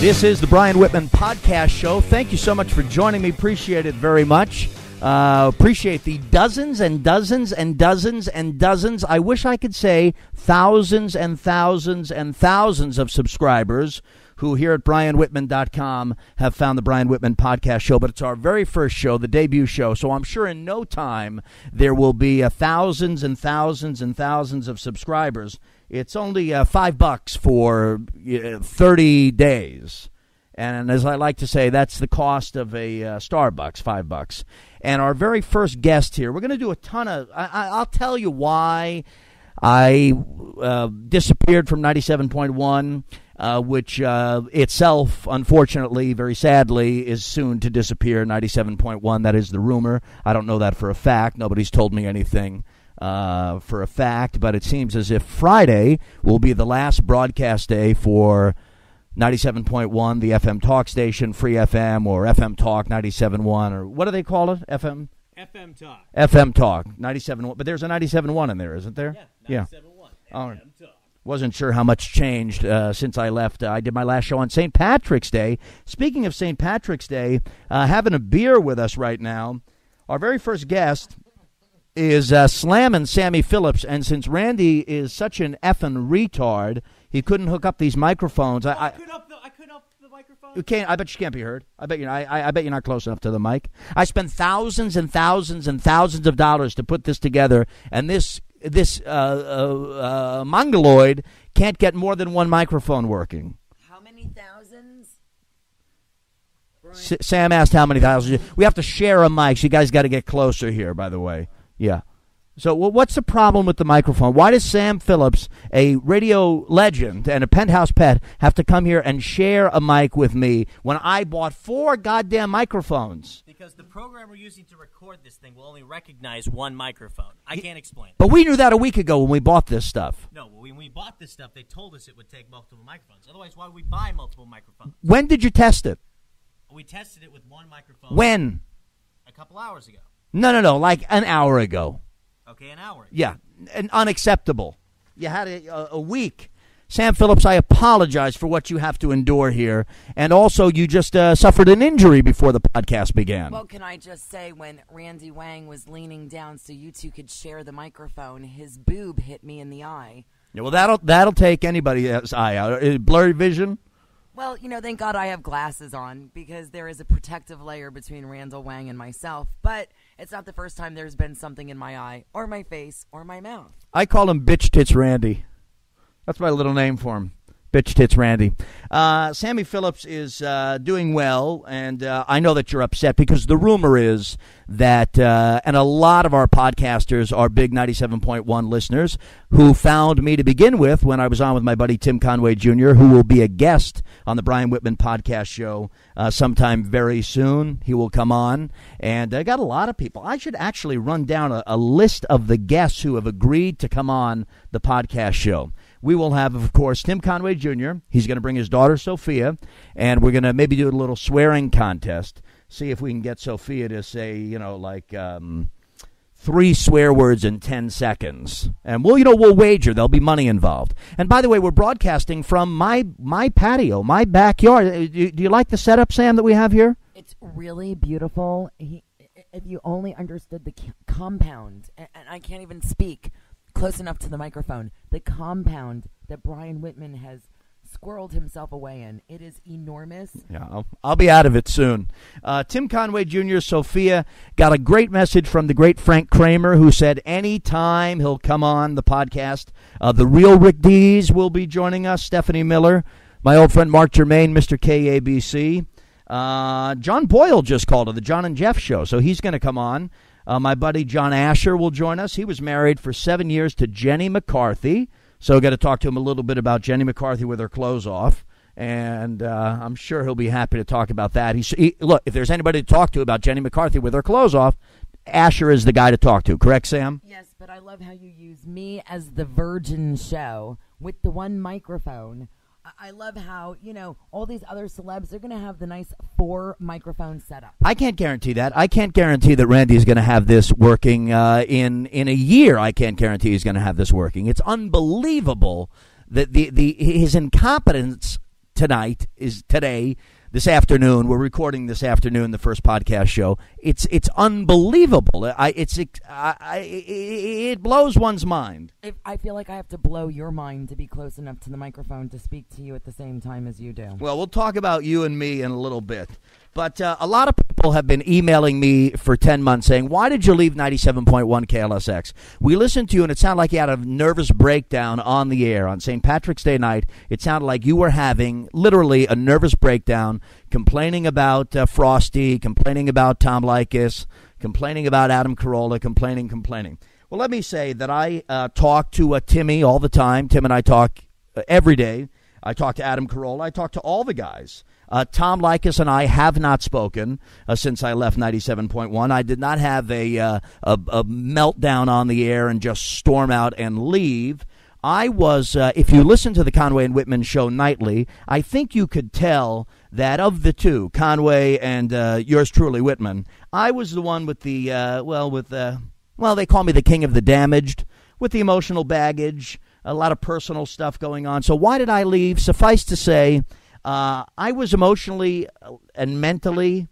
This is the Brian Whitman Podcast Show. Thank you so much for joining me. Appreciate it very much. Appreciate the dozens and dozens and dozens and dozens. I wish I could say thousands and thousands and thousands of subscribers who here at BrianWhitman.com have found the Brian Whitman Podcast Show. But it's our very first show, the debut show. So I'm sure in no time there will be thousands and thousands and thousands of subscribers. It's only $5 for 30 days. And as I like to say, that's the cost of a Starbucks, $5. And our very first guest here, we're going to do a ton of, I'll tell you why I disappeared from 97.1, which itself, unfortunately, very sadly, is soon to disappear, 97.1. That is the rumor. I don't know that for a fact. Nobody's told me anything for a fact, but it seems as if Friday will be the last broadcast day for 97.1, the FM talk station, Free FM, or FM Talk 97.1, or what do they call it? FM Talk. FM Talk 97.1, but there's a 97.1 in there, isn't there? Yeah, 97.1. Yeah. FM Talk. Wasn't sure how much changed since I left. I did my last show on St. Patrick's Day. Speaking of St. Patrick's Day, having a beer with us right now, our very first guest is Slammin' Sammy Phillips, and since Randy is such an effing retard, he couldn't hook up these microphones. I couldn't up the microphone? You can't. I bet you can't be heard. I bet you're not close enough to the mic. I spent thousands and thousands and thousands of dollars to put this together, and this mongoloid can't get more than one microphone working. How many thousands? Sam asked how many thousands. We have to share a mic, so you guys got to get closer here, by the way. Yeah. So what's the problem with the microphone? Why does Sam Phillips, a radio legend and a penthouse pet, have to come here and share a mic with me when I bought 4 goddamn microphones? Because the program we're using to record this thing will only recognize one microphone. I can't explain it. But we knew that a week ago when we bought this stuff. No, when we bought this stuff, they told us it would take multiple microphones. Otherwise, why would we buy multiple microphones? When did you test it? We tested it with one microphone. When? A couple hours ago. No, like an hour ago. Okay, an hour ago. Yeah, and unacceptable. You had a week. Sam Phillips, I apologize for what you have to endure here. And also, you just suffered an injury before the podcast began. Well, can I just say, when Randy Wang was leaning down so you two could share the microphone, his boob hit me in the eye. Yeah, well, that'll take anybody's eye out. Blurry vision? Well, thank God I have glasses on, because there is a protective layer between Randall Wang and myself. But it's not the first time there's been something in my eye, or my face, or my mouth. I call him Bitch Tits Randy. That's my little name for him. Bitch Tits Randy. Sammy Phillips is doing well, and I know that you're upset because the rumor is that, and a lot of our podcasters are big 97.1 listeners who found me to begin with when I was on with my buddy Tim Conway Jr., who will be a guest on the Brian Whitman Podcast Show sometime very soon. He will come on, and I got a lot of people. I should actually run down a list of the guests who have agreed to come on the podcast show. We will have, of course, Tim Conway Jr. He's going to bring his daughter, Sophia, and we're going to maybe do a little swearing contest, see if we can get Sophia to say, 3 swear words in 10 seconds. And we'll wager. There'll be money involved. And by the way, we're broadcasting from my patio, my backyard. Do you like the setup, Sam, that we have here? It's really beautiful. If you only understood the compound, and I can't even speak close enough to the microphone, the compound that Brian Whitman has squirreled himself away in. It is enormous. Yeah, I'll be out of it soon. Tim Conway Jr., Sophia, got a great message from the great Frank Kramer, who said anytime he'll come on the podcast. The real Rick Dees will be joining us, Stephanie Miller, my old friend Mark Germain, Mr. KABC. John Boyle just called it, the John and Jeff Show, so he's going to come on. My buddy John Asher will join us. He was married for 7 years to Jenny McCarthy, so got to talk to him a little bit about Jenny McCarthy with her clothes off, and I'm sure he'll be happy to talk about that. Look, if there's anybody to talk to about Jenny McCarthy with her clothes off, Asher is the guy to talk to. Correct, Sam? Yes, but I love how you use me as the virgin show with the one microphone. I love how, all these other celebs, they're going to have the nice 4 microphone setup. I can't guarantee that. I can't guarantee that Randy is going to have this working in a year. I can't guarantee he's going to have this working. It's unbelievable that his incompetence tonight, is today, this afternoon. We're recording this afternoon, the first podcast show. It's unbelievable. It blows one's mind. I feel like I have to blow your mind to be close enough to the microphone to speak to you at the same time as you do. Well, we'll talk about you and me in a little bit. But a lot of people have been emailing me for 10 months saying, why did you leave 97.1 KLSX? We listened to you, and it sounded like you had a nervous breakdown on the air. On St. Patrick's Day night, it sounded like you were having literally a nervous breakdown, complaining about Frosty, complaining about Tom Leykis, complaining about Adam Carolla, complaining. Well, let me say that I talk to Timmy all the time. Tim and I talk every day. I talk to Adam Carolla. I talk to all the guys. Tom Leykis and I have not spoken since I left 97.1. I did not have a meltdown on the air and just storm out and leave. I was, if you listen to the Conway and Whitman show nightly, I think you could tell that of the two, Conway and yours truly, Whitman, I was the one with the, they call me the king of the damaged, with the emotional baggage, a lot of personal stuff going on. So why did I leave? Suffice to say, I was emotionally and mentally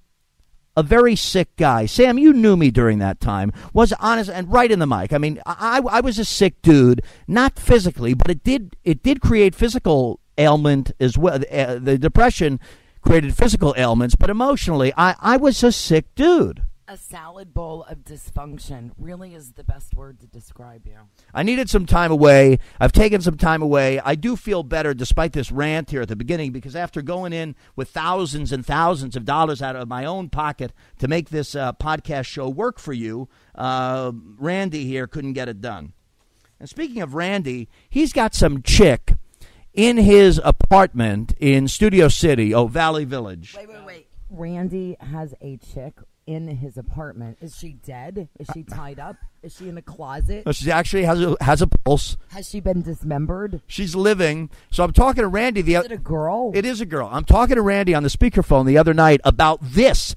a very sick guy. Sam, you knew me during that time. Was honest and right in the mic. I mean, I was a sick dude, not physically, but it did create physical ailment as well. The depression created physical ailments, but emotionally, I was a sick dude. A salad bowl of dysfunction really is the best word to describe you. I needed some time away. I've taken some time away. I do feel better despite this rant here at the beginning, because after going in with thousands and thousands of dollars out of my own pocket to make this podcast show work for you, Randy here couldn't get it done. And speaking of Randy, he's got some chick in his apartment in Studio City, Valley Village. Wait. Randy has a chick in his apartment. Is she dead? Is she tied up? Is she in a closet? No, she actually has a pulse. Has she been dismembered? She's living. So I'm talking to Randy. Is it a girl? It is a girl. I'm talking to Randy on the speakerphone the other night about this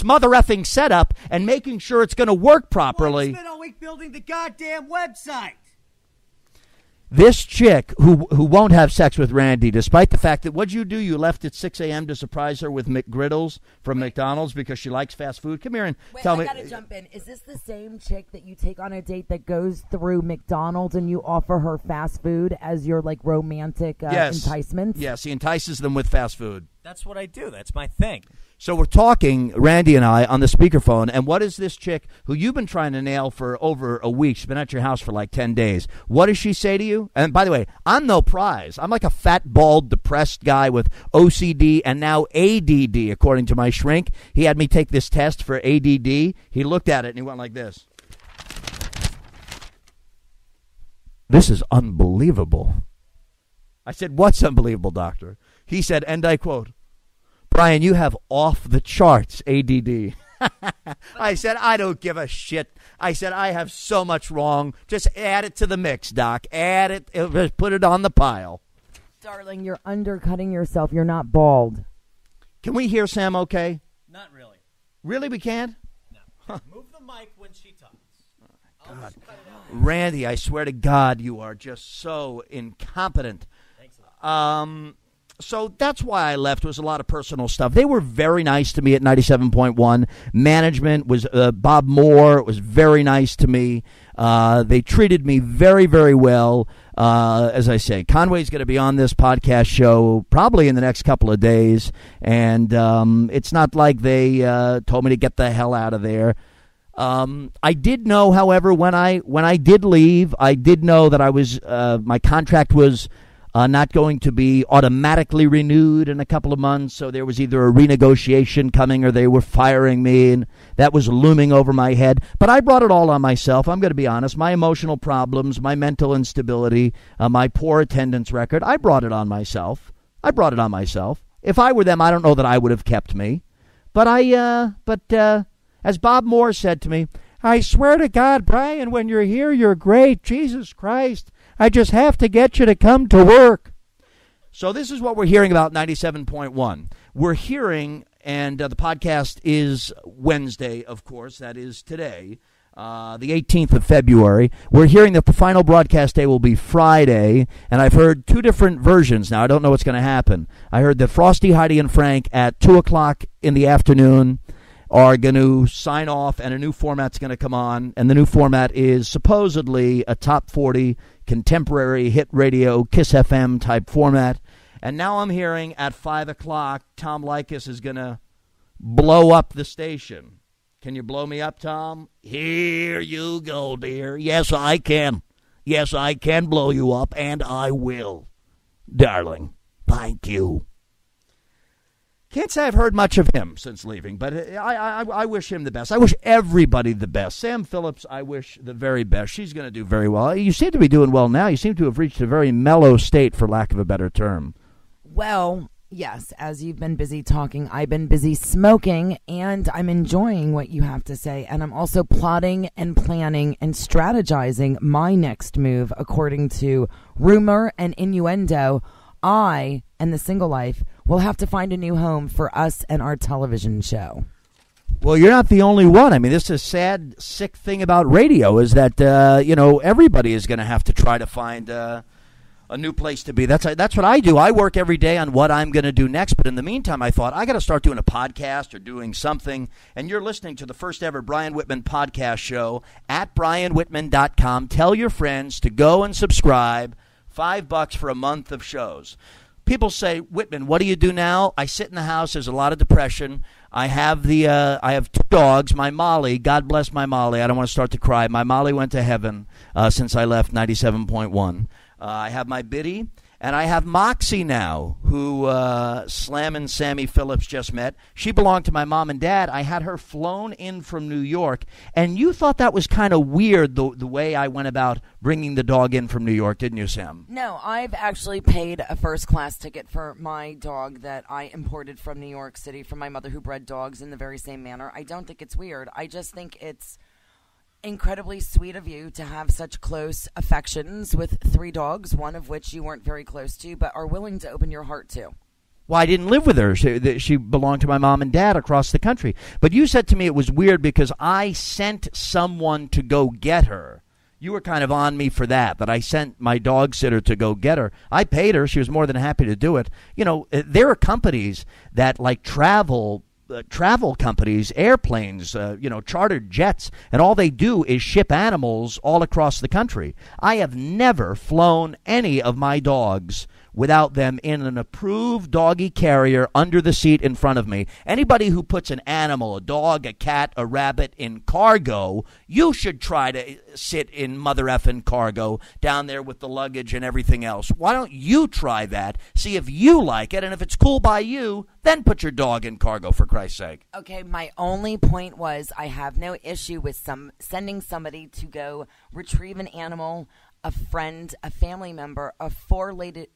mother effing setup and making sure it's going to work properly. Well, I spent all week building the goddamn website. This chick who won't have sex with Randy, despite the fact that what'd you do? You left at 6 a.m. to surprise her with McGriddles from McDonald's because she likes fast food. Come here and tell me. I gotta jump in. Is this the same chick that you take on a date that goes through McDonald's and you offer her fast food as your romantic enticement? Yes, he entices them with fast food. That's what I do. That's my thing. So we're talking, Randy and I, on the speakerphone, and what is this chick who you've been trying to nail for over a week? She's been at your house for like 10 days. What does she say to you? And by the way, I'm no prize. I'm like a fat, bald, depressed guy with OCD and now ADD, according to my shrink. He had me take this test for ADD. He looked at it and he went like this. This is unbelievable. I said, what's unbelievable, doctor? He said, and I quote, Brian, you have off the charts ADD. I said, I don't give a shit. I said, I have so much wrong. Just add it to the mix, Doc. Add it. Just put it on the pile. Darling, you're undercutting yourself. You're not bald. Can we hear Sam okay? Not really. Really, we can't? No. Move the mic when she talks. God. Randy, I swear to God, you are just so incompetent. Thanks a lot. So that's why I left. Was a lot of personal stuff. They were very nice to me at 97.1. Management was Bob Moore was very nice to me. They treated me very, very well. As I say, Conway's going to be on this podcast show probably in the next couple of days. And it's not like they told me to get the hell out of there. I did know, however, when I did leave, I did know that I was my contract was not going to be automatically renewed in a couple of months, so there was either a renegotiation coming or they were firing me, and that was looming over my head. But I brought it all on myself. I'm going to be honest. My emotional problems, my mental instability, my poor attendance record, I brought it on myself. If I were them, I don't know that I would have kept me. But as Bob Moore said to me, I swear to God, Brian, when you're here, you're great. Jesus Christ. I just have to get you to come to work. So this is what we're hearing about 97.1. We're hearing, and the podcast is Wednesday, of course, that is today. the 18th of February. We're hearing that the final broadcast day will be Friday, and I've heard two different versions. Now, I don't know what's going to happen. I heard that Frosty, Heidi, and Frank at 2 o'clock in the afternoon are going to sign off, and a new format's going to come on, and the new format is supposedly a top 40 contemporary hit radio, Kiss FM type format. And now I'm hearing at 5 o'clock, Tom Likas is going to blow up the station. Can you blow me up, Tom? Here you go, dear. Yes, I can. Yes, I can blow you up, and I will. Darling, thank you. Can't say I've heard much of him since leaving, but I wish him the best. I wish everybody the best. Sam Phillips, I wish the very best. She's going to do very well. You seem to be doing well now. You seem to have reached a very mellow state, for lack of a better term. Well, yes, as you've been busy talking, I've been busy smoking, and I'm enjoying what you have to say. And I'm also plotting and planning and strategizing my next move according to rumor and innuendo. I and the single life will have to find a new home for us and our television show. Well, you're not the only one. I mean, this is a sad, sick thing about radio is that, everybody is going to have to try to find a new place to be. That's what I do. I work every day on what I'm going to do next. But in the meantime, I thought I got to start doing a podcast or doing something. And you're listening to the first ever Brian Whitman podcast show at brianwhitman.com. Tell your friends to go and subscribe. $5 for a month of shows. People say, Whitman, what do you do now? I sit in the house. There's a lot of depression. I have I have two dogs. My Molly, God bless my Molly. I don't want to start to cry. My Molly went to heaven since I left 97.1. I have my Biddy, and I have Moxie now, who Slam and Sammy Phillips just met. She belonged to my mom and dad. I had her flown in from New York, and you thought that was kind of weird, the way I went about bringing the dog in from New York, didn't you, Sam? No, I've actually paid a first-class ticket for my dog that I imported from New York City from my mother who bred dogs in the very same manner. I don't think it's weird. I just think it's incredibly sweet of you to have such close affections with 3 dogs, one of which you weren't very close to, but are willing to open your heart to. Well, I didn't live with her. She belonged to my mom and dad across the country. But you said to me it was weird because I sent someone to go get her. You were kind of on me for that I sent my dog sitter to go get her. I paid her. She was more than happy to do it. You know, there are companies that like travel companies, airplanes, chartered jets, and all they do is ship animals all across the country. I have never flown any of my dogs without them in an approved doggy carrier under the seat in front of me. Anybody who puts an animal, a dog, a cat, a rabbit in cargo, you should try to sit in mother effing cargo down there with the luggage and everything else. Why don't you try that, see if you like it, and if it's cool by you, then put your dog in cargo, for Christ's sake. Okay, my only point was I have no issue with sending somebody to go retrieve an animal, a friend, a family member, a four-legged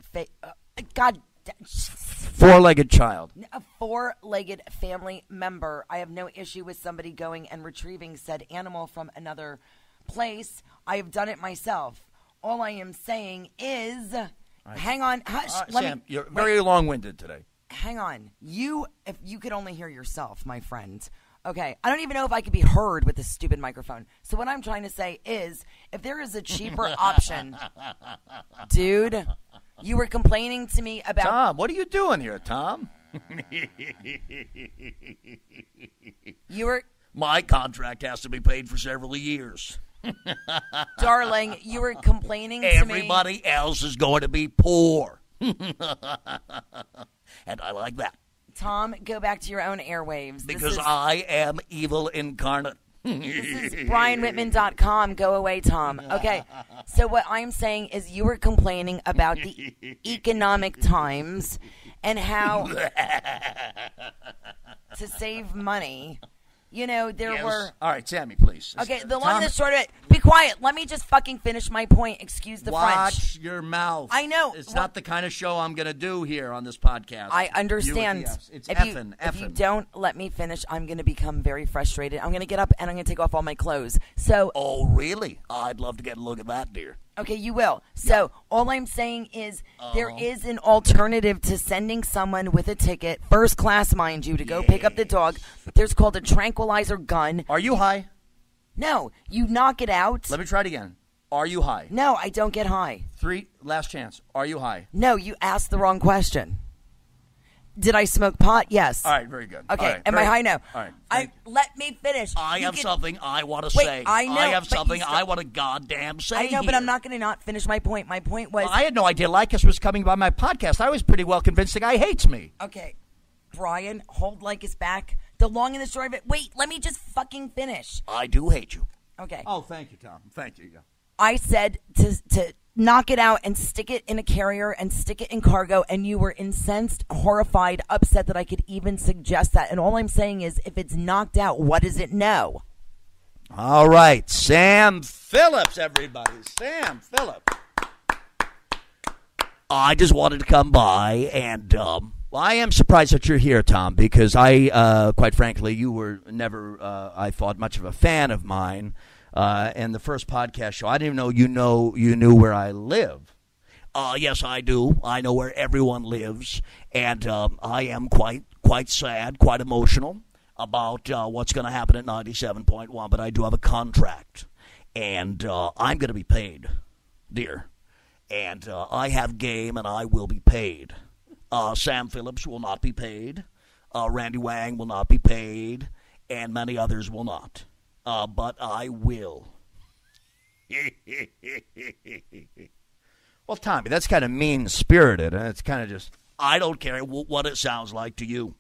child. A four-legged family member. I have no issue with somebody going and retrieving said animal from another place. I have done it myself. All I am saying is, hang on, hush. Sam, you're very long-winded today. Hang on. If you could only hear yourself, my friend. Okay, I don't even know if I could be heard with this stupid microphone. So what I'm trying to say is, if there is a cheaper option, dude, you were complaining to me about... Tom, what are you doing here, Tom? My contract has to be paid for several years. Darling, you were complaining to me... Everybody else is going to be poor. And I like that. Tom, go back to your own airwaves. Because I am evil incarnate. This is brianwhitman.com. Go away, Tom. Okay, so what I'm saying is you were complaining about the economic times and how to save money. You know, there were... All right, Sammy, please. Okay, the long and the short of it... Be quiet. Let me just fucking finish my point. Excuse the French. Watch your mouth. I know. It's not the kind of show I'm going to do here on this podcast. I understand. It's if effing. You don't let me finish, I'm going to become very frustrated. I'm going to get up and I'm going to take off all my clothes. So... Oh, really? I'd love to get a look at that, dear. Okay, you will. So, all I'm saying is there is an alternative to sending someone with a ticket, first class, mind you, to go pick up the dog. There's called a tranquilizer gun. Are you high? No, you knock it out. Let me try it again. Are you high? No, I don't get high. 3, last chance. Are you high? No, you asked the wrong question. Did I smoke pot? Yes. All right, very good. Okay, Right, am I high? No. All right. Let me finish. I You have can- something I want to Wait, say. I know, have but something you I want to goddamn say. I know, but here. I'm not going to not finish my point. My point was... Well, I had no idea Lycus was coming by my podcast. I was pretty well convinced the guy hates me. Okay, Brian, hold Lycus back. The long and the short of it... Wait, let me just fucking finish. I do hate you. Okay. Oh, thank you, Tom. Thank you. Yeah. I said to knock it out and stick it in a carrier and stick it in cargo, and you were incensed, horrified, upset that I could even suggest that. And all I'm saying is, if it's knocked out, what does it know? All right, Sam Phillips, everybody. Sam Phillips. I just wanted to come by and, well, I am surprised that you're here, Tom, because quite frankly, you were never, I thought, much of a fan of mine. And the first podcast show, I didn't even know you knew where I live. Yes, I do. I know where everyone lives, and I am quite sad, quite emotional about what's going to happen at 97.1. But I do have a contract, and I'm going to be paid, dear. And I have game, and I will be paid. Sam Phillips will not be paid. Randy Wang will not be paid, and many others will not. But I will. Well, Tommy, that's kind of mean-spirited. It's kind of just, I don't care what it sounds like to you.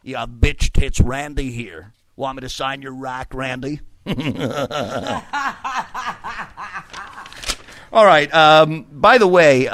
Yeah, bitch tits Randy here. Want me to sign your rack, Randy? All right. By the way,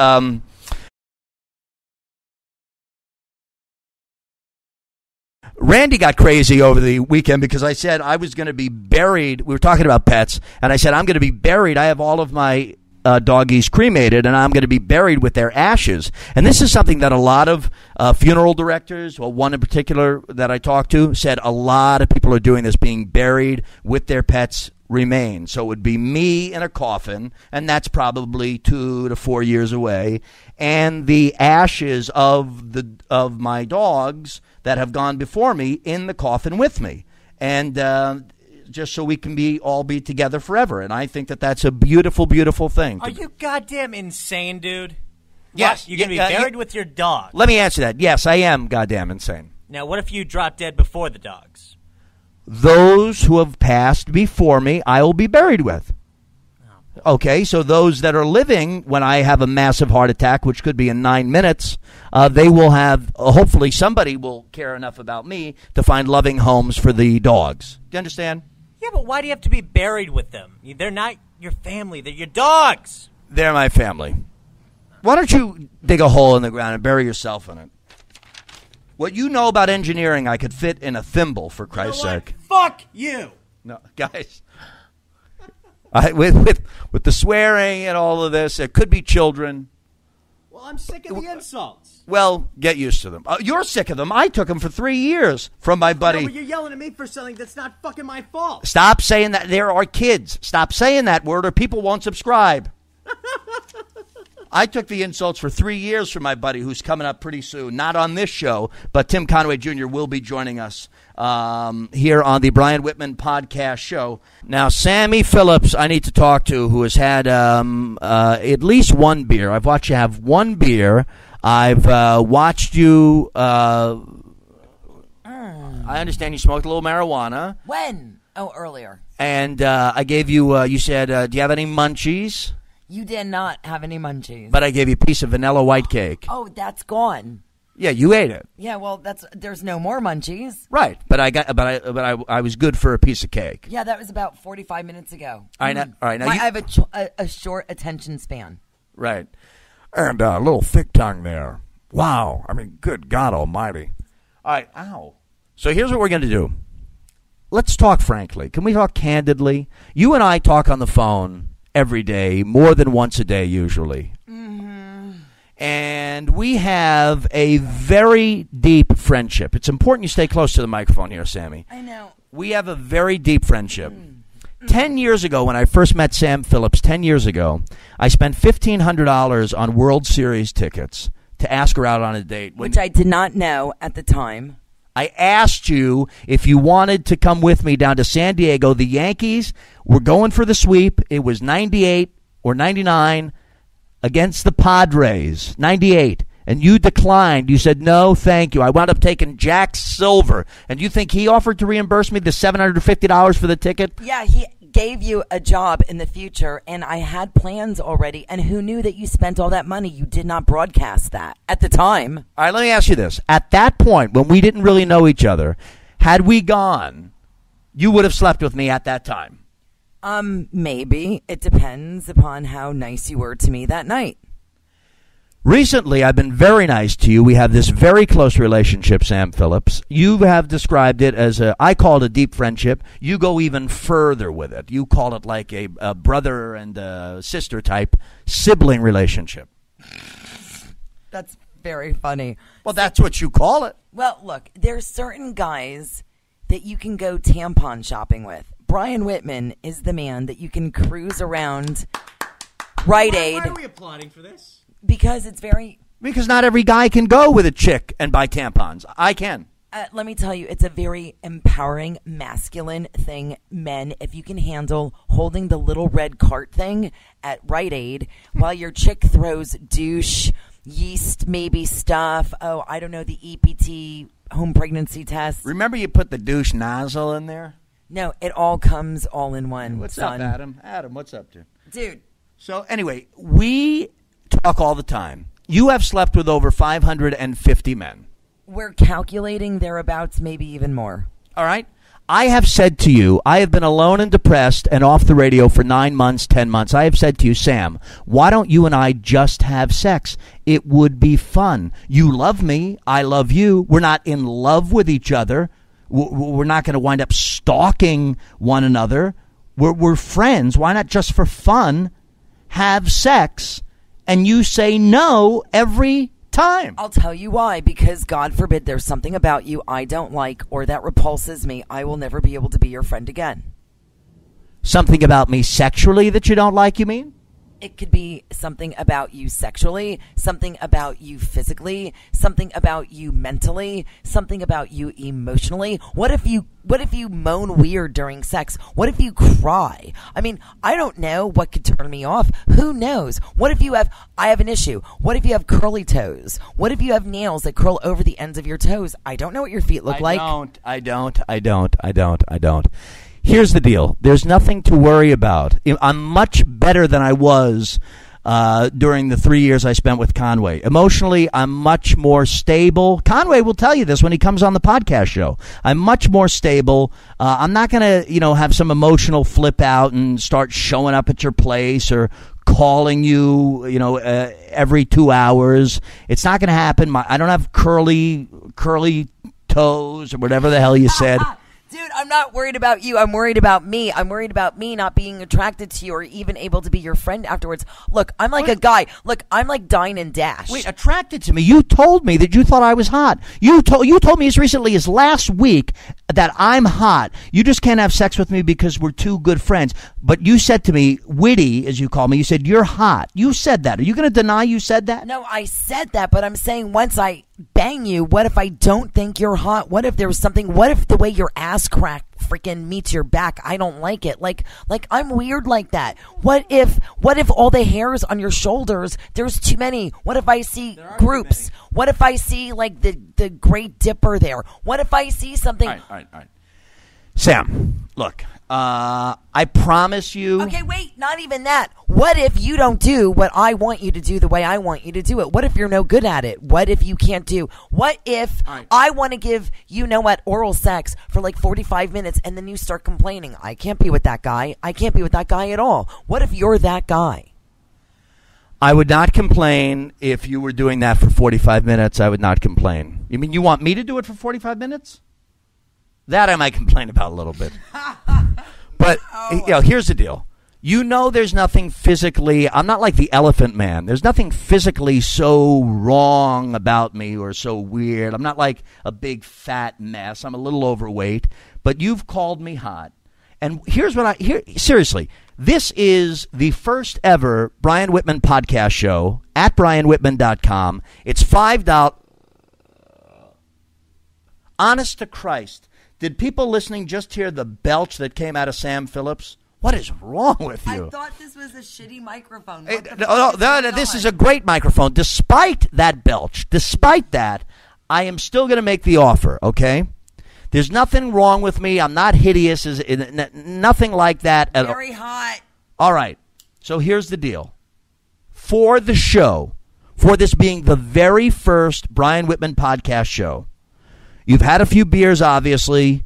Randy got crazy over the weekend because I said I was going to be buried. We were talking about pets, and I said I'm going to be buried. I have all of my doggies cremated, and I'm going to be buried with their ashes. And this is something that a lot of funeral directors, well, one in particular that I talked to, said a lot of people are doing this, being buried with their pets' remains. So it would be me in a coffin, and that's probably 2 to 4 years away, and the ashes of my dogs that have gone before me in the coffin with me, and just so we can all be together forever. And I think that that's a beautiful, beautiful thing. Are you goddamn insane, dude? Yes. What? You're going to be buried with your dog. Let me answer that. Yes, I am goddamn insane. Now, what if you drop dead before the dogs? Those who have passed before me, I will be buried with. Okay, so those that are living, when I have a massive heart attack, which could be in 9 minutes, they will have, hopefully somebody will care enough about me to find loving homes for the dogs. Do you understand? Yeah, but why do you have to be buried with them? They're not your family. They're your dogs. They're my family. Why don't you dig a hole in the ground and bury yourself in it? What you know about engineering, I could fit in a thimble, for Christ's sake. Fuck you. No, guys. With the swearing and all of this, it could be children. Well, I'm sick of the insults. Well, get used to them. You're sick of them. I took them for 3 years from my buddy. No, but you're yelling at me for something that's not fucking my fault. Stop saying that. There are kids. Stop saying that word or people won't subscribe. I took the insults for 3 years from my buddy who's coming up pretty soon. Not on this show, but Tim Conway Jr. will be joining us here on the Brian Whitman podcast show. Now, Sammy Phillips, I need to talk to, who has had at least one beer. I've watched you have one beer. I've watched you. I understand you smoked a little marijuana. When? Oh, earlier. And I gave you, you said, do you have any munchies? You did not have any munchies. But I gave you a piece of vanilla white cake. Oh, that's gone. Yeah, you ate it. Yeah, well, there's no more munchies. Right, but I was good for a piece of cake. Yeah, that was about 45 minutes ago. All right, now I have a short attention span. Right, and a little thick tongue there. Wow, I mean, good God Almighty. All right, ow. So here's what we're going to do. Let's talk frankly. Can we talk candidly? You and I talk on the phone every day, more than once a day usually. Mm-hmm. And we have a very deep friendship. It's important you stay close to the microphone here, Sammy. I know. We have a very deep friendship. 10 years ago, when I first met Sam Phillips, 10 years ago, I spent $1,500 on World Series tickets to ask her out on a date. Which I did not know at the time. I asked you if you wanted to come with me down to San Diego. The Yankees were going for the sweep. It was 98 or 99 against the Padres, 98. And you declined. You said, no, thank you. I wound up taking Jack Silver. And you think he offered to reimburse me the $750 for the ticket? Yeah, he gave you a job in the future, and I had plans already. And who knew that you spent all that money? You did not broadcast that at the time. All right, let me ask you this. At that point, when we didn't really know each other, had we gone, you would have slept with me at that time. Maybe. It depends upon how nice you were to me that night. Recently, I've been very nice to you. We have this very close relationship, Sam Phillips. You have described it as I call it a deep friendship. You go even further with it. You call it like a brother and a sister type sibling relationship. That's very funny. Well, that's what you call it. Well, look, there's certain guys that you can go tampon shopping with. Brian Whitman is the man that you can cruise around Rite Aid. Why are we applauding for this? Because it's very... Because not every guy can go with a chick and buy tampons. I can. Let me tell you, it's a very empowering, masculine thing. Men, if you can handle holding the little red cart thing at Rite Aid while your chick throws douche, yeast maybe stuff, I don't know, the EPT home pregnancy test. Remember you put the douche nozzle in there? No, it all comes all in one. What's son. up, Adam? Adam, what's up, dude? Dude. So anyway, we talk all the time. You have slept with over 550 men. We're calculating thereabouts, maybe even more. All right? I have said to you, I have been alone and depressed and off the radio for 9 months, 10 months. I have said to you, Sam, why don't you and I just have sex? It would be fun. You love me. I love you. We're not in love with each other. We're not going to wind up stalking one another. We're friends. Why not just for fun have sex? And you say no every time. I'll tell you why. Because God forbid there's something about you I don't like or that repulses me. I will never be able to be your friend again. Something about me sexually that you don't like, you mean? It could be something about you sexually, something about you physically, something about you mentally, something about you emotionally. What if you moan weird during sex? What if you cry? I mean, I don't know what could turn me off. Who knows? What if I have an issue. What if you have curly toes? What if you have nails that curl over the ends of your toes? I don't know what your feet look like. I don't. Here's the deal. There's nothing to worry about. I'm much better than I was during the 3 years I spent with Conway. Emotionally, I'm much more stable. Conway will tell you this when he comes on the podcast show. I'm much more stable. I'm not going to, have some emotional flip out and start showing up at your place or calling you, every 2 hours. It's not going to happen. I don't have curly toes or whatever the hell you said. Dude, I'm not worried about you. I'm worried about me. I'm worried about me not being attracted to you or even able to be your friend afterwards. Look, I'm like a guy. Look, I'm like Dine and Dash. Wait, attracted to me? You told me that you thought I was hot. You told me as recently as last week that I'm hot. You just can't have sex with me because we're two good friends. But you said to me, witty, as you call me, you said, you're hot. You said that. Are you going to deny you said that? No, I said that, but I'm saying once I bang you, what if I don't think you're hot? What if there was something? What if the way your ass crack freaking meets your back, I don't like it? Like I'm weird like that. What if all the hairs on your shoulders, there's too many? What if I see groups? What if I see like the Great Dipper there? What if I see something? All right. Sam, look, I promise you. Okay, wait, not even that. What if you don't do what I want you to do the way I want you to do it? What if you're no good at it? What if you can't do? What if I want to give, oral sex for like 45 minutes and then you start complaining? I can't be with that guy. I can't be with that guy at all. What if you're that guy? I would not complain if you were doing that for 45 minutes. I would not complain. You mean you want me to do it for 45 minutes? That I might complain about a little bit. But, here's the deal. There's nothing physically, I'm not like the Elephant Man. There's nothing physically so wrong about me or so weird. I'm not like a big fat mess. I'm a little overweight. But you've called me hot. And here's what seriously, this is the first ever Brian Whitman podcast show at brianwhitman.com. It's $5. Honest to Christ, did people listening just hear the belch that came out of Sam Phillips? What is wrong with you? I thought this was a shitty microphone. This is a great microphone. Despite that belch, despite that, I am still going to make the offer, okay? There's nothing wrong with me. I'm not hideous. Nothing like that. Very hot. All right. So here's the deal. For the show, for this being the very first Brian Whitman podcast show, you've had a few beers, obviously.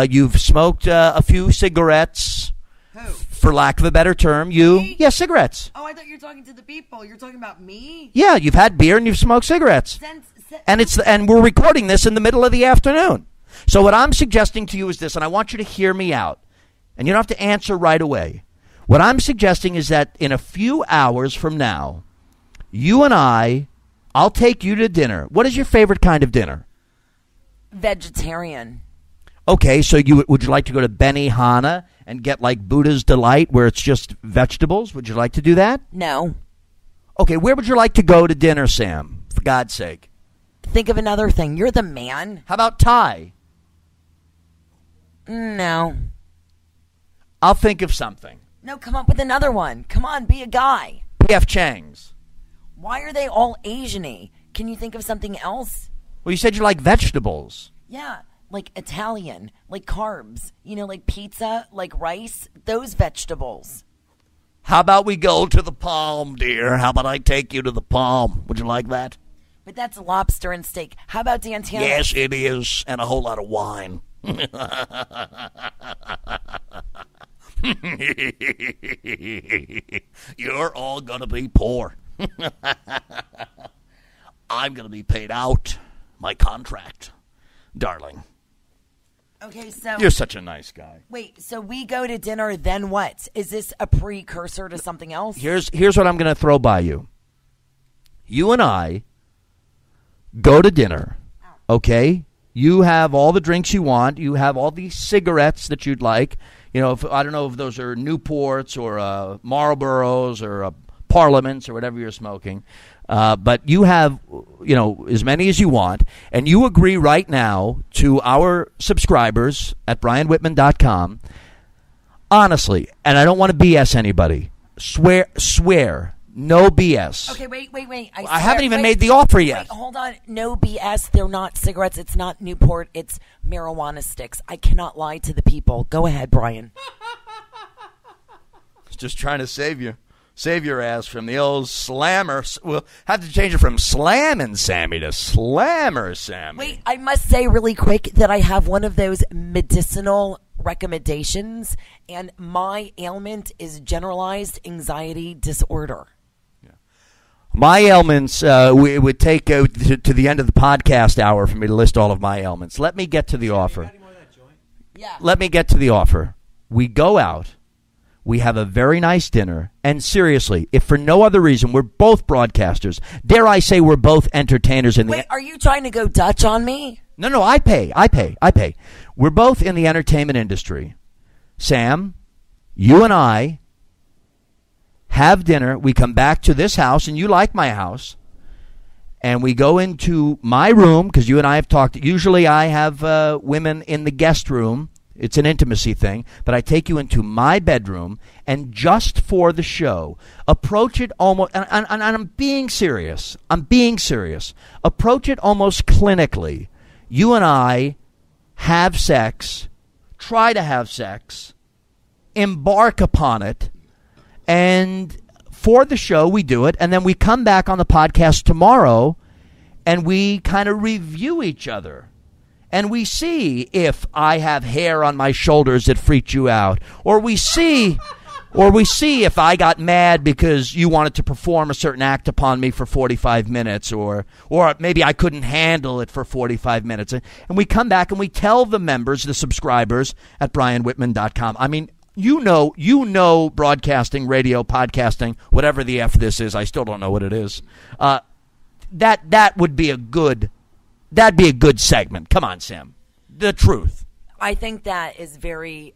You've smoked a few cigarettes. Who? For lack of a better term, you. Me? Yeah, cigarettes. Oh, I thought you were talking to the people. You're talking about me? Yeah, you've had beer and you've smoked cigarettes. And we're recording this in the middle of the afternoon. So what I'm suggesting to you is this, and I want you to hear me out. And you don't have to answer right away. What I'm suggesting is that in a few hours from now, you and I'll take you to dinner. What is your favorite kind of dinner? Vegetarian. Okay, so would you like to go to Benihana and get like Buddha's Delight where it's just vegetables? Would you like to do that? No. Okay, where would you like to go to dinner, Sam? For God's sake. Think of another thing. You're the man. How about Thai? No. I'll think of something. No, come up with another one. Come on, be a guy. P.F. Chang's. Why are they all Asian-y? Can you think of something else? Well, you said you like vegetables. Yeah, like Italian, like carbs. You know, like pizza, like rice, those vegetables. How about we go to the Palm, dear? How about I take you to the Palm? Would you like that? But that's lobster and steak. How about Dantana? Yes, it is, and a whole lot of wine. You're all going to be poor. I'm going to be paid out. My contract, darling. Okay, so... You're such a nice guy. Wait, so we go to dinner, then what? Is this a precursor to something else? Here's what I'm going to throw by you. You and I go to dinner, okay? You have all the drinks you want. You have all the cigarettes that you'd like. You know, I don't know if those are Newports or Marlboros or Parliaments or whatever you're smoking. But you have, as many as you want. And you agree right now to our subscribers at brianwhitman.com. Honestly, and I don't want to BS anybody. Swear. No BS. Okay, wait. I haven't even made the offer yet. Wait, hold on. No BS. They're not cigarettes. It's not Newport. It's marijuana sticks. I cannot lie to the people. Go ahead, Brian. Just trying to save you. Save your ass from the old slammer. We'll have to change it from Slammin' Sammy to Slammer Sammy. Wait, I must say really quick that I have one of those medicinal recommendations, and my ailment is generalized anxiety disorder. My ailments, it would take to the end of the podcast hour for me to list all of my ailments. Let me get to the offer. Yeah. Let me get to the offer. We go out. We have a very nice dinner. And seriously, if for no other reason, we're both broadcasters. Dare I say we're both entertainers in the... Wait, are you trying to go Dutch on me? No, I pay. We're both in the entertainment industry. Sam, you and I have dinner. We come back to this house, and you like my house. And we go into my room, because you and I have talked. Usually I have women in the guest room. It's an intimacy thing. But I take you into my bedroom, and just for the show, approach it almost, and I'm being serious. Approach it almost clinically. You and I have sex, try to have sex, embark upon it, and for the show we do it, and then we come back on the podcast tomorrow, and we kind of review each other. And we see if I have hair on my shoulders that freaked you out. Or we see if I got mad because you wanted to perform a certain act upon me for 45 minutes. Or maybe I couldn't handle it for 45 minutes. And we come back and we tell the members, the subscribers at brianwhitman.com. I mean, you know broadcasting, radio, podcasting, whatever the F this is. I still don't know what it is. That would be a good... That'd be a good segment. Come on, Sam. The truth. I think that is very,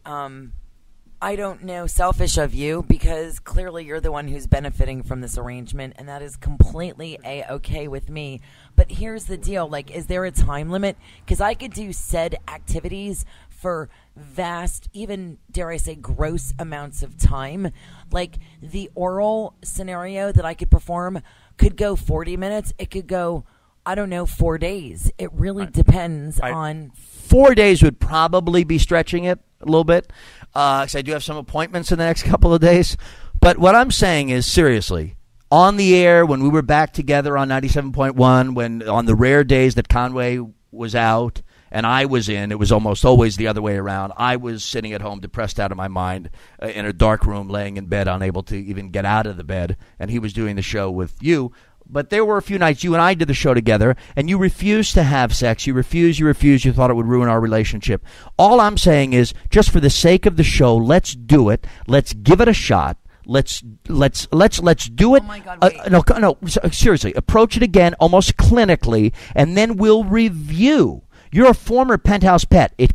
I don't know, selfish of you, because clearly you're the one who's benefiting from this arrangement, and that is completely A-okay with me. But here's the deal, like, is there a time limit? Because I could do said activities for vast, even, dare I say, gross amounts of time. Like, the oral scenario that I could perform could go 40 minutes. It could go, I don't know, 4 days. It really depends on... 4 days would probably be stretching it a little bit, because I do have some appointments in the next couple of days. But what I'm saying is, seriously, on the air, when we were back together on 97.1, when on the rare days that Conway was out and I was in, it was almost always the other way around. I was sitting at home, depressed out of my mind, in a dark room, laying in bed, unable to even get out of the bed, and he was doing the show with you. But there were a few nights you and I did the show together, and you refused to have sex. You refused. You thought it would ruin our relationship. All I'm saying is, just for the sake of the show, let's do it. Let's give it a shot. Let's do it. Oh my God, wait. No, seriously. Approach it again, almost clinically, and then we'll review. You're a former Penthouse pet. You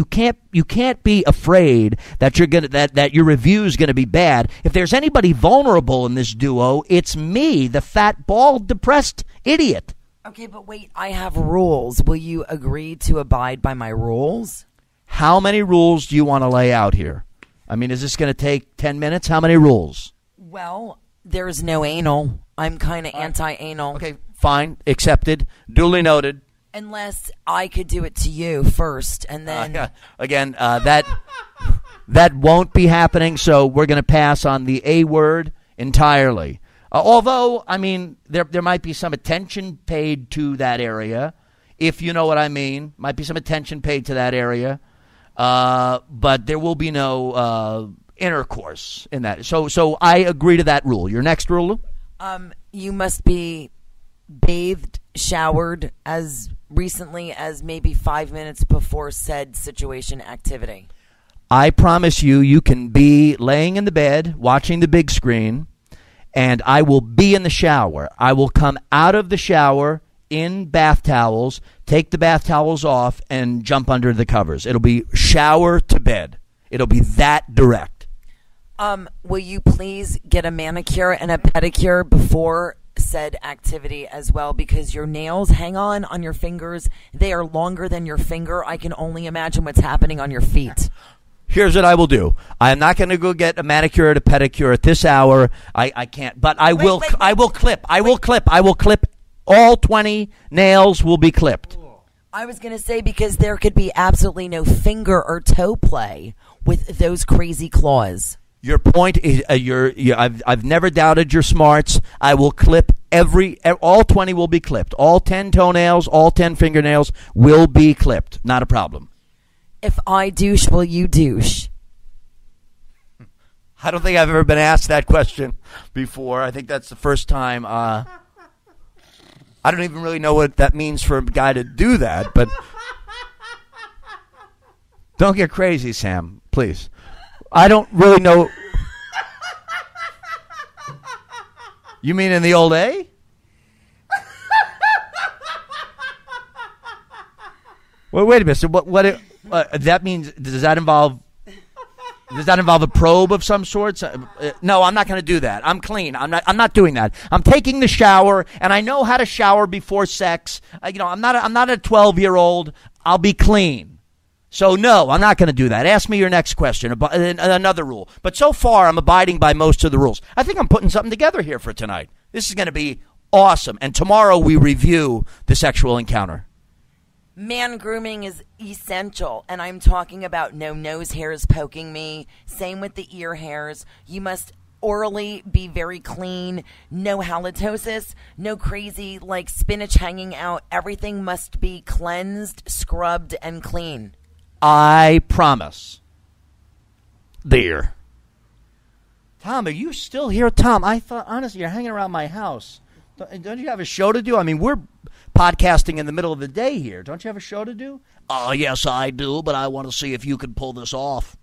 can't be afraid that that your review is gonna be bad. If there's anybody vulnerable in this duo, it's me, the fat, bald, depressed idiot. Okay, but wait, I have rules. Will you agree to abide by my rules? How many rules do you want to lay out here? I mean, is this going to take 10 minutes? How many rules? Well, there's no anal. I'm kind of anti-anal. Okay, fine. Accepted. Duly noted. Unless I could do it to you first, and then... Again, that won't be happening, so we're going to pass on the A word entirely. Although, I mean, there might be some attention paid to that area, if you know what I mean. Might be some attention paid to that area, but there will be no intercourse in that. So I agree to that rule. Your next rule? You must be bathed, showered as recently as maybe 5 minutes before said situation activity. I promise you can be laying in the bed, watching the big screen, and I will be in the shower. I will come out of the shower in bath towels, take the bath towels off, and jump under the covers. It'll be shower to bed. It'll be that direct. Will you please get a manicure and a pedicure before said activity as well, because your nails hang on your fingers. They are longer than your finger. I can only imagine what's happening on your feet. Here's what I will do. I am not going to go get a manicure and a pedicure at this hour. I can't, but I will clip. I will clip. All 20 nails will be clipped. I was going to say, because there could be absolutely no finger or toe play with those crazy claws. Your point is, I've never doubted your smarts. I will clip all 20 will be clipped. All 10 toenails, all 10 fingernails will be clipped. Not a problem. If I douche, will you douche? I don't think I've ever been asked that question before. I think that's the first time. I don't even really know what that means for a guy to do that, but don't get crazy, Sam, please. I don't really know. You mean in the old A? Well, wait a minute. So what that means? Does that involve a probe of some sort? No, I'm not going to do that. I'm clean. I'm not doing that. I'm taking the shower, and I know how to shower before sex. I'm not a 12-year-old. I'll be clean. So, no, I'm not going to do that. Ask me your next question, another rule. But so far, I'm abiding by most of the rules. I think I'm putting something together here for tonight. This is going to be awesome. And tomorrow, we review the sexual encounter. Man grooming is essential, and I'm talking about no nose hairs poking me. Same with the ear hairs. You must orally be very clean. No halitosis. No crazy, like, spinach hanging out. Everything must be cleansed, scrubbed, and clean. I promise. There. Tom, are you still here? Tom, I thought, honestly, you're hanging around my house. Don't you have a show to do? I mean, we're podcasting in the middle of the day here. Don't you have a show to do? Oh, yes, I do, but I want to see if you can pull this off.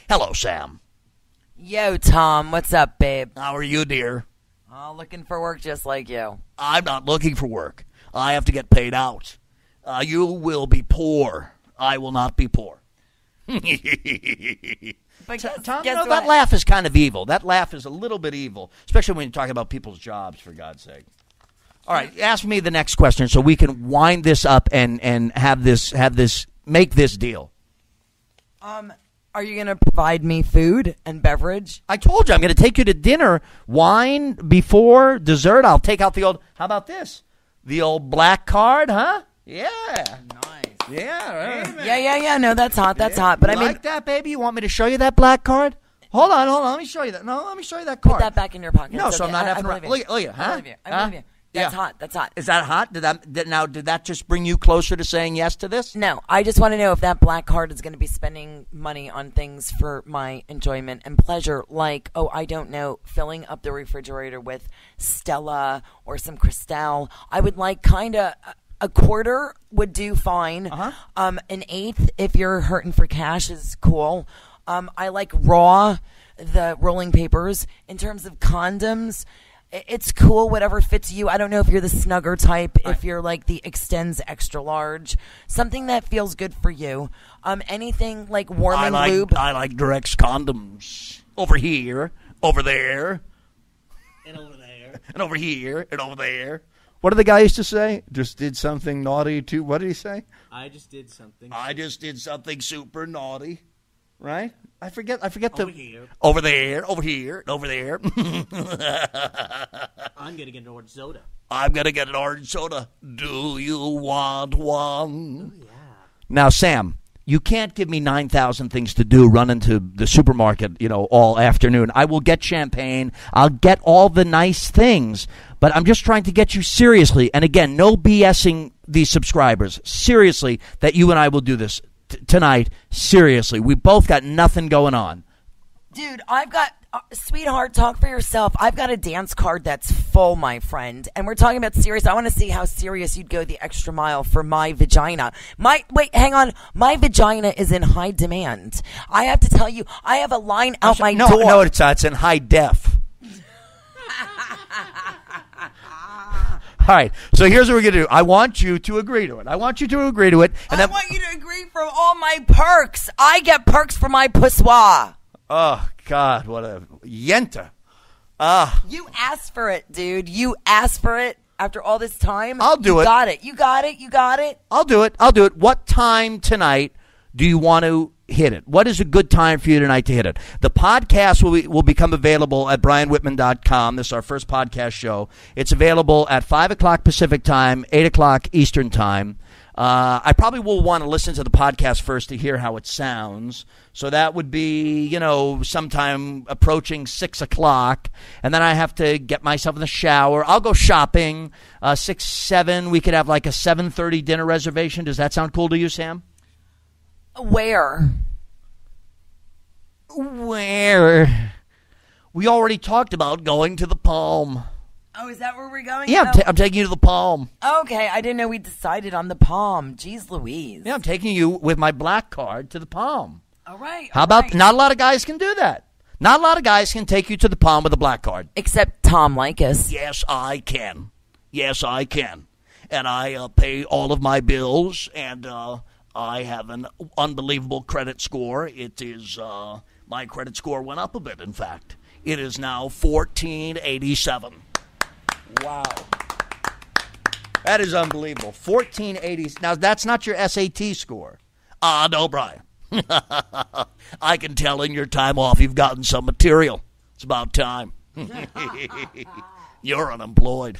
Hello, Sam. Yo, Tom. What's up, babe? How are you, dear? Oh, looking for work just like you. I'm not looking for work. I have to get paid out. You will be poor. I will not be poor. But Tom, guess that what? laugh is kind of evil. That laugh is a little bit evil, especially when you're talking about people's jobs, for God's sake. All right, ask me the next question so we can wind this up and make this deal. Are you going to provide me food and beverage? I told you I'm going to take you to dinner, wine before dessert. I'll take out the old. How about this? The old black card, huh? Yeah. Nice. Yeah. Right. Yeah. No, that's hot. That's hot. But You I mean, like that, baby? You want me to show you that black card? Hold on. Let me show you that. No, let me show you that card. put that back in your pocket. No, It's so I'm okay. not I having. believe you. Look at, huh? I believe you. I believe you. That's Yeah. hot. That's hot. Is that hot? Did that just bring you closer to saying yes to this? No, I just want to know if that black card is going to be spending money on things for my enjoyment and pleasure, like, I don't know, filling up the refrigerator with Stella or some Cristal. I would like kind of a quarter would do fine. An eighth, if you're hurting for cash, is cool. I like raw, the rolling papers. In terms of condoms, it's cool, whatever fits you. I don't know if you're the snugger type, if you're like the extends extra large. Something that feels good for you. Anything like warming lube. I like Durex condoms. Over here, over there, And over there. and over here, and over there. What did the guy used to say? Just did something naughty too. What did he say? I just did something. I just did something super naughty. Right? I forget Over here. Over there, over here, over there. I'm going to get an orange soda. I'm going to get an orange soda. Do you want one? Oh, yeah. Now, Sam, you can't give me 9,000 things to do running to the supermarket, all afternoon. I will get champagne. I'll get all the nice things. But I'm just trying to get you seriously. And again, no BSing these subscribers. Seriously, that you and I will do this tonight. Seriously. We both got nothing going on. Dude, I've got, sweetheart, talk for yourself. I've got a dance card that's full, my friend. And we're talking about serious. I want to see how serious you'd go the extra mile for my vagina. Wait, hang on. My vagina is in high demand. I have to tell you, I have a line out my door. No, it's in high def. All right, so here's what we're going to do. I want you to agree to it. And I want you to agree for all my perks. I get perks for my poussoir. Oh, God, what a yenta. You asked for it, dude. You asked for it after all this time. I'll do it. You got it. I'll do it. What time tonight do you want to hit it? What is a good time for you tonight to hit it? The podcast will become available at brianwhitman.com. This is our first podcast show. It's available at 5 o'clock Pacific time, 8 o'clock Eastern time. I probably will want to listen to the podcast first to hear how it sounds. So that would be, sometime approaching 6 o'clock. And then I have to get myself in the shower. I'll go shopping. 6, 7. We could have like a 7:30 dinner reservation. Does that sound cool to you, Sam? Where? We already talked about going to the Palm. Oh, is that where we're going? Yeah, I'm taking you to the Palm. Okay, I didn't know we decided on the Palm. Jeez Louise. Yeah, I'm taking you with my black card to the Palm. All right. How about, not a lot of guys can do that. Not a lot of guys can take you to the Palm with a black card. Except Tom Likas. Yes, I can. And I pay all of my bills, and I have an unbelievable credit score. It is, my credit score went up a bit, in fact. It is now 1487. Wow. That is unbelievable. 1480. Now, that's not your SAT score. No, Brian. I can tell in your time off you've gotten some material. It's about time. You're unemployed.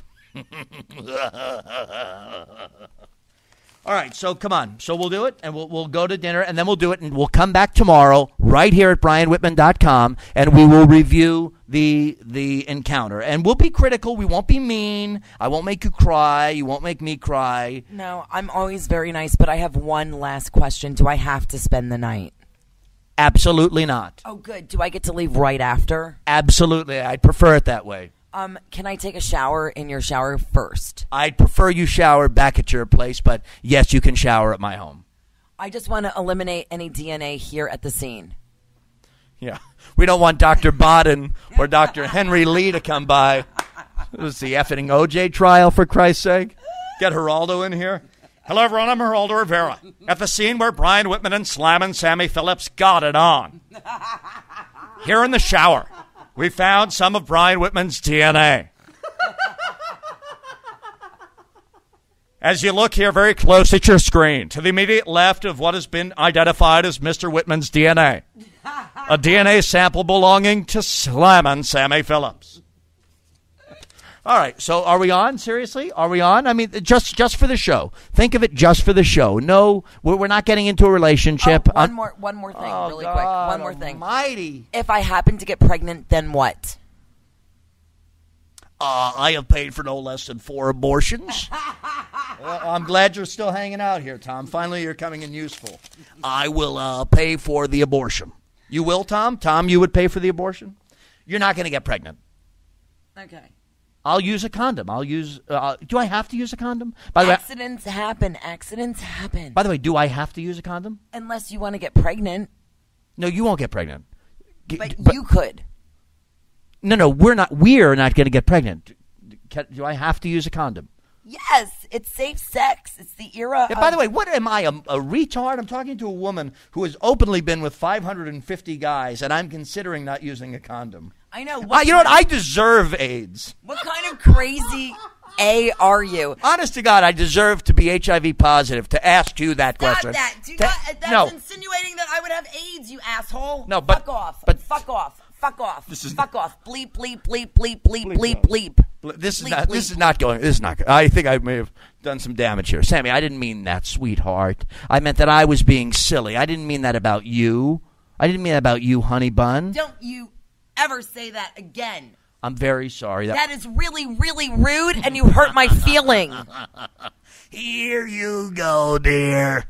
All right, so come on. So we'll do it, and we'll go to dinner, and then we'll do it, and we'll come back tomorrow right here at brianwhitman.com, and we will review the encounter. And we'll be critical. We won't be mean. I won't make you cry. You won't make me cry. No, I'm always very nice, but I have one last question. Do I have to spend the night? Absolutely not. Oh, good. Do I get to leave right after? Absolutely. I'd prefer it that way. Can I take a shower in your shower first? I'd prefer you shower back at your place, but yes, you can shower at my home. I just want to eliminate any DNA here at the scene. Yeah. We don't want Dr. Bodden or Dr. Henry Lee to come by. This is the effing OJ trial, for Christ's sake. Get Geraldo in here. Hello, everyone. I'm Geraldo Rivera at the scene where Brian Whitman and Sammy Phillips got it on. Here in the shower, we found some of Brian Whitman's DNA. As you look here very close at your screen, to the immediate left of what has been identified as Mr. Whitman's DNA, a DNA sample belonging to Sammy Phillips. All right, so are we on? Seriously? Are we on? I mean, just for the show. Think of it just for the show. No, we're not getting into a relationship. One more thing, really quick. One more thing. Almighty. If I happen to get pregnant, then what? I have paid for no less than 4 abortions. Well, I'm glad you're still hanging out here, Tom. Finally, you're coming in useful. I will pay for the abortion. You will, Tom? Tom, you would pay for the abortion? You're not going to get pregnant. Okay. I'll use a condom. Do I have to use a condom? By the Accidents happen. Accidents happen. By the way, do I have to use a condom? Unless you want to get pregnant. No, you won't get pregnant. But you could. No, we're not going to get pregnant. Do I have to use a condom? Yes, it's safe sex. It's the era. By the way, what am I, a retard? I'm talking to a woman who has openly been with 550 guys, and I'm considering not using a condom. I know. You know what? I deserve AIDS. What kind of crazy A are you? Honest to God, I deserve to be HIV positive to ask you that question. That's insinuating that I would have AIDS, you asshole. No, but fuck off. But fuck off. Fuck off. Fuck off. Bleep, bleep, bleep, bleep, bleep, bleep, bleep. This is not going. I think I may have done some damage here, Sammy. I didn't mean that, sweetheart. I meant that I was being silly. I didn't mean that about you. I didn't mean that about you, honey bun. Don't you ever say that again. I'm very sorry. That is really, really rude, and you hurt my feeling. Here you go, dear.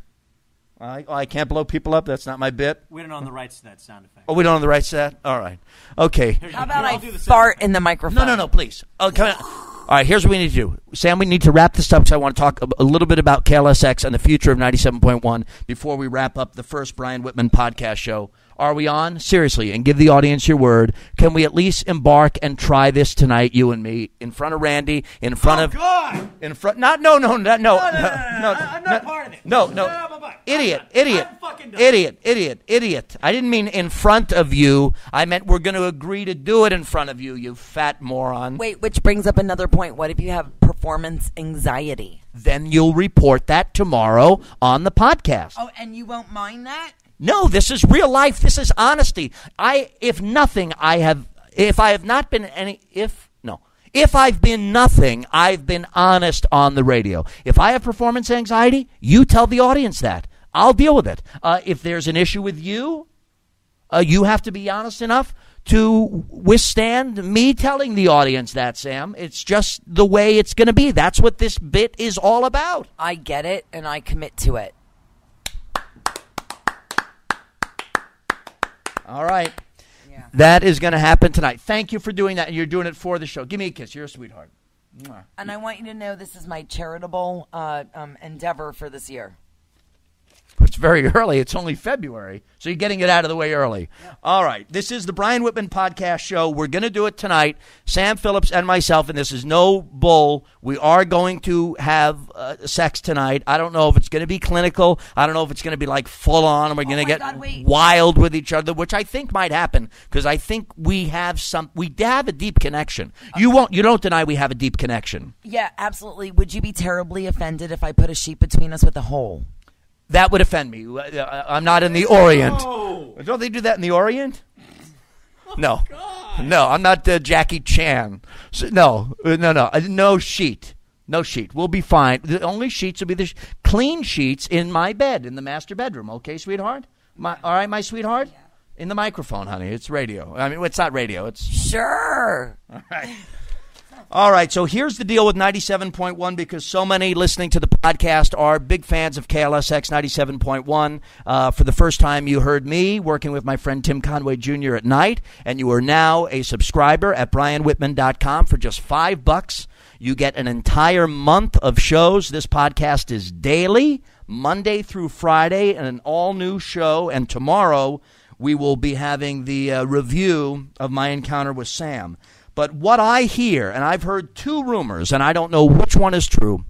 I can't blow people up. That's not my bit. We don't own the rights to that sound effect. Oh, we don't own the rights to that? All right. Okay. How about I fart in the microphone? No, please. Oh, come on. All right, here's what we need to do. Sam, we need to wrap this up because I want to talk a little bit about KLSX and the future of 97.1 before we wrap up the first Brian Whitman podcast show. Are we on? Seriously, and give the audience your word. Can we at least embark and try this tonight, you and me, in front of Randy, in front of... God! In front... No. I'm not part of it. No. Idiot. I didn't mean in front of you. I meant we're going to agree to do it in front of you, you fat moron. Wait, which brings up another point. What if you have performance anxiety? Then you'll report that tomorrow on the podcast. Oh, and you won't mind that? No, this is real life. This is honesty. If I've been nothing, I've been honest on the radio. If I have performance anxiety, you tell the audience that. I'll deal with it. If there's an issue with you, you have to be honest enough to withstand me telling the audience that, Sam. It's just the way it's going to be. That's what this bit is all about. I get it, and I commit to it. All right. Yeah. That is going to happen tonight. Thank you for doing that, and you're doing it for the show. Give me a kiss. You're a sweetheart. Mwah. And I want you to know this is my charitable endeavor for this year. It's very early. It's only February, so you're getting it out of the way early. Yeah. All right. This is the Brian Whitman podcast show. We're going to do it tonight. Sam Phillips and myself, and this is no bull. We are going to have sex tonight. I don't know if it's going to be clinical. I don't know if it's going to be like full on, and we're going to get wild with each other, which I think might happen because I think we have a deep connection. You don't deny we have a deep connection. Yeah, absolutely. Would you be terribly offended if I put a sheet between us with a hole? That would offend me. I'm not in the Orient. No. Don't they do that in the Orient? No. God. No, I'm not Jackie Chan. So, no. No sheet. No sheet. We'll be fine. The only sheets will be the clean sheets in my bed, in the master bedroom. Okay, sweetheart? All right, my sweetheart? Yeah. In the microphone, honey. It's radio. I mean, it's not radio. It's sure. All right. All right, so here's the deal with 97.1 because so many listening to the podcast are big fans of KLSX 97.1. For the first time, you heard me working with my friend Tim Conway Jr. at night, and you are now a subscriber at brianwhitman.com for just $5. You get an entire month of shows. This podcast is daily, Monday through Friday, and an all-new show, and tomorrow we will be having the review of my encounter with Sam. But what I hear, and I've heard two rumors, and I don't know which one is true,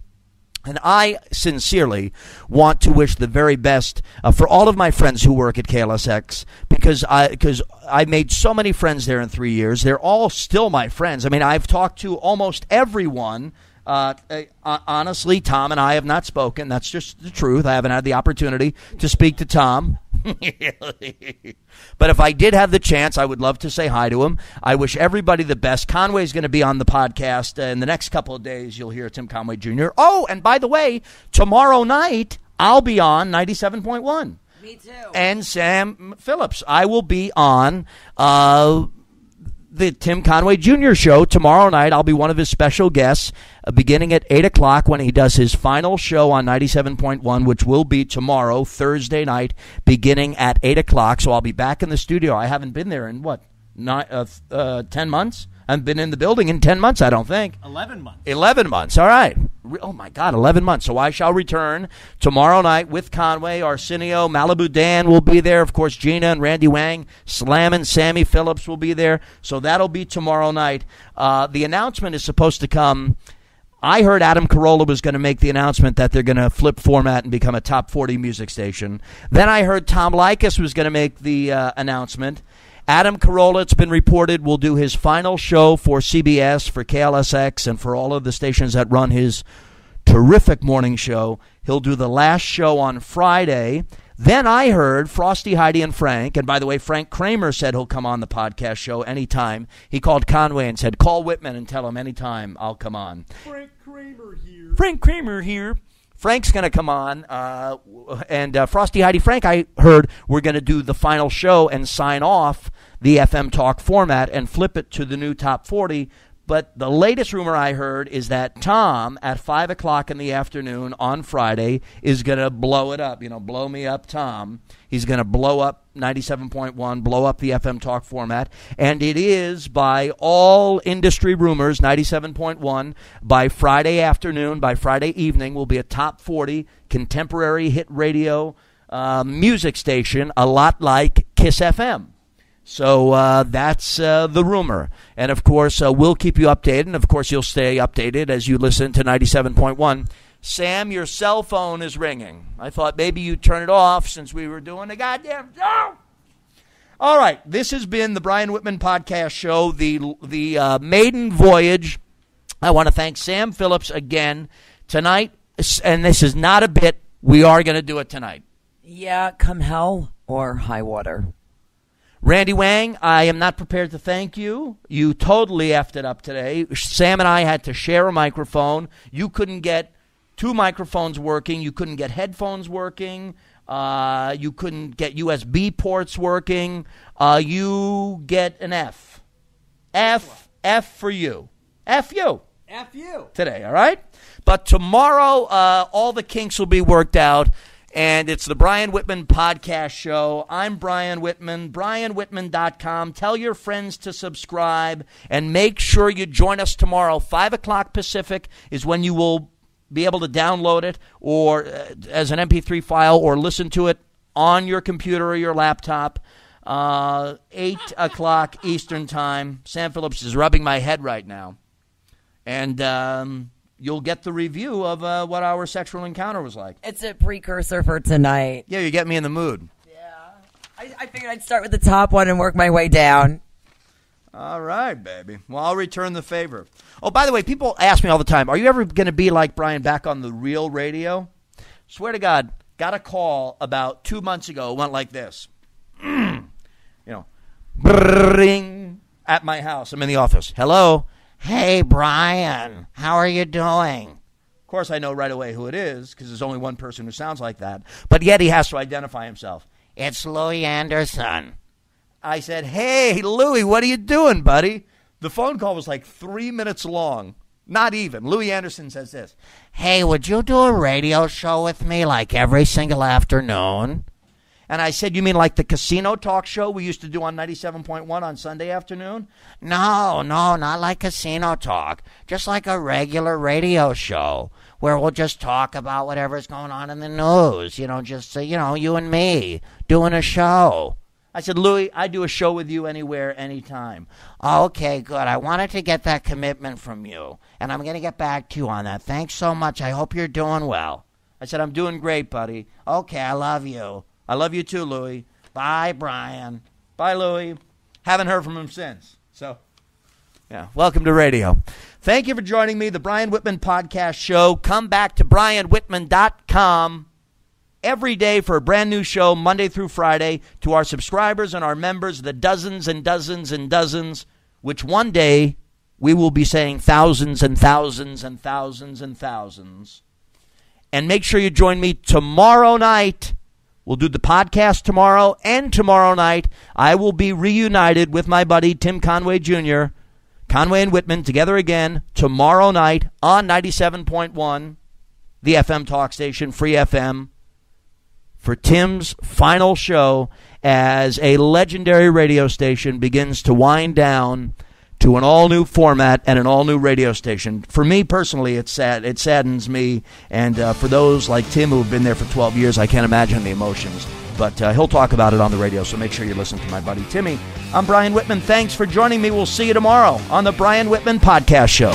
And I sincerely want to wish the very best for all of my friends who work at KLSX because I made so many friends there in 3 years. They're all still my friends. I mean, I've talked to almost everyone. Honestly, Tom and I have not spoken. That's just the truth. I haven't had the opportunity to speak to Tom. But if I did have the chance, I would love to say hi to him. I wish everybody the best. Conway's going to be on the podcast in the next couple of days. You'll hear Tim Conway Jr. Oh, and by the way, tomorrow night, I'll be on 97.1. Me too. And Sam Phillips. I will be on the Tim Conway Jr. show tomorrow night. I'll be one of his special guests beginning at 8 o'clock when he does his final show on 97.1, which will be tomorrow, Thursday night, beginning at 8 o'clock. So I'll be back in the studio. I haven't been there in, 10 months? I haven't been in the building in 10 months, I don't think. 11 months. 11 months, all right. Oh, my God, 11 months. So I shall return tomorrow night with Conway, Arsenio, Malibu Dan will be there. Of course, Gina and Randy Wang, Slam and Sammy Phillips will be there. So that'll be tomorrow night. The announcement is supposed to come. I heard Adam Carolla was going to make the announcement that they're going to flip format and become a top 40 music station. Then I heard Tom Likas was going to make the announcement. Adam Carolla, it's been reported, will do his final show for CBS, for KLSX, and for all of the stations that run his terrific morning show. He'll do the last show on Friday. Then I heard Frosty, Heidi, and Frank, and by the way, Frank Kramer said he'll come on the podcast show anytime. He called Conway and said, call Whitman and tell him anytime I'll come on. Frank Kramer here. Frank Kramer here. Frank's going to come on, and Frosty, Heidi, Frank, I heard, we're going to do the final show and sign off the FM Talk format and flip it to the new Top 40. But the latest rumor I heard is that Tom, at 5 o'clock in the afternoon on Friday, is going to blow it up. You know, blow me up, Tom. He's going to blow up 97.1, blow up the FM Talk format. And it is, by all industry rumors, 97.1, by Friday afternoon, by Friday evening, will be a top 40 contemporary hit radio music station, a lot like Kiss FM. So that's the rumor. And, of course, we'll keep you updated. And, of course, you'll stay updated as you listen to 97.1. Sam, your cell phone is ringing. I thought maybe you'd turn it off since we were doing the goddamn show. All right. This has been the Brian Whitman Podcast Show, the maiden voyage. I want to thank Sam Phillips again tonight. And this is not a bit. We are going to do it tonight. Yeah, come hell or high water. Randy Wang, I am not prepared to thank you. You totally effed it up today. Sam and I had to share a microphone. You couldn't get two microphones working. You couldn't get headphones working. You couldn't get USB ports working. You get an F. F for you. F you. F you. Today, all right? But tomorrow, all the kinks will be worked out. And it's the Brian Whitman Podcast Show. I'm Brian Whitman, brianwhitman.com. Tell your friends to subscribe, and make sure you join us tomorrow. 5 o'clock Pacific is when you will be able to download it or as an MP3 file or listen to it on your computer or your laptop. 8 o'clock Eastern Time. Sam Phillips is rubbing my head right now. And you'll get the review of what our sexual encounter was like. It's a precursor for tonight. Yeah, you get me in the mood. Yeah. I figured I'd start with the top one and work my way down. All right, baby. Well, I'll return the favor. Oh, by the way, people ask me all the time, are you ever going to be like Brian back on the real radio? Swear to God, got a call about 2 months ago. It went like this. Bring at my house. I'm in the office. Hello. Hey, Brian, how are you doing? Of course, I know right away who it is because there's only one person who sounds like that. But yet he has to identify himself. It's Louis Anderson. I said, hey, Louis, what are you doing, buddy? The phone call was like 3 minutes long. Not even. Louis Anderson says this. Hey, would you do a radio show with me like every single afternoon? And I said, you mean like the casino talk show we used to do on 97.1 on Sunday afternoon? No, not like casino talk. Just like a regular radio show where we'll just talk about whatever's going on in the news. Just, you and me doing a show. I said, Louie, I do a show with you anywhere, anytime. Okay, good. I wanted to get that commitment from you, and I'm going to get back to you on that. Thanks so much. I hope you're doing well. I said, I'm doing great, buddy. Okay, I love you. I love you too, Louie. Bye, Brian. Bye, Louie. Haven't heard from him since. So, yeah, welcome to radio. Thank you for joining me, the Brian Whitman Podcast Show. Come back to brianwhitman.com every day for a brand new show, Monday through Friday, to our subscribers and our members, the dozens and dozens and dozens, which one day we will be saying thousands and thousands and thousands and thousands. And make sure you join me tomorrow night. We'll do the podcast tomorrow, and tomorrow night I will be reunited with my buddy Tim Conway Jr., Conway and Whitman together again tomorrow night on 97.1, the FM talk station, Free FM, for Tim's final show as a legendary radio station begins to wind down to an all-new format and an all-new radio station. For me personally, it's sad. It saddens me, and for those like Tim who have been there for 12 years, I can't imagine the emotions. But he'll talk about it on the radio, so make sure you listen to my buddy Timmy. I'm Brian Whitman. Thanks for joining me. We'll see you tomorrow on the Brian Whitman Podcast Show.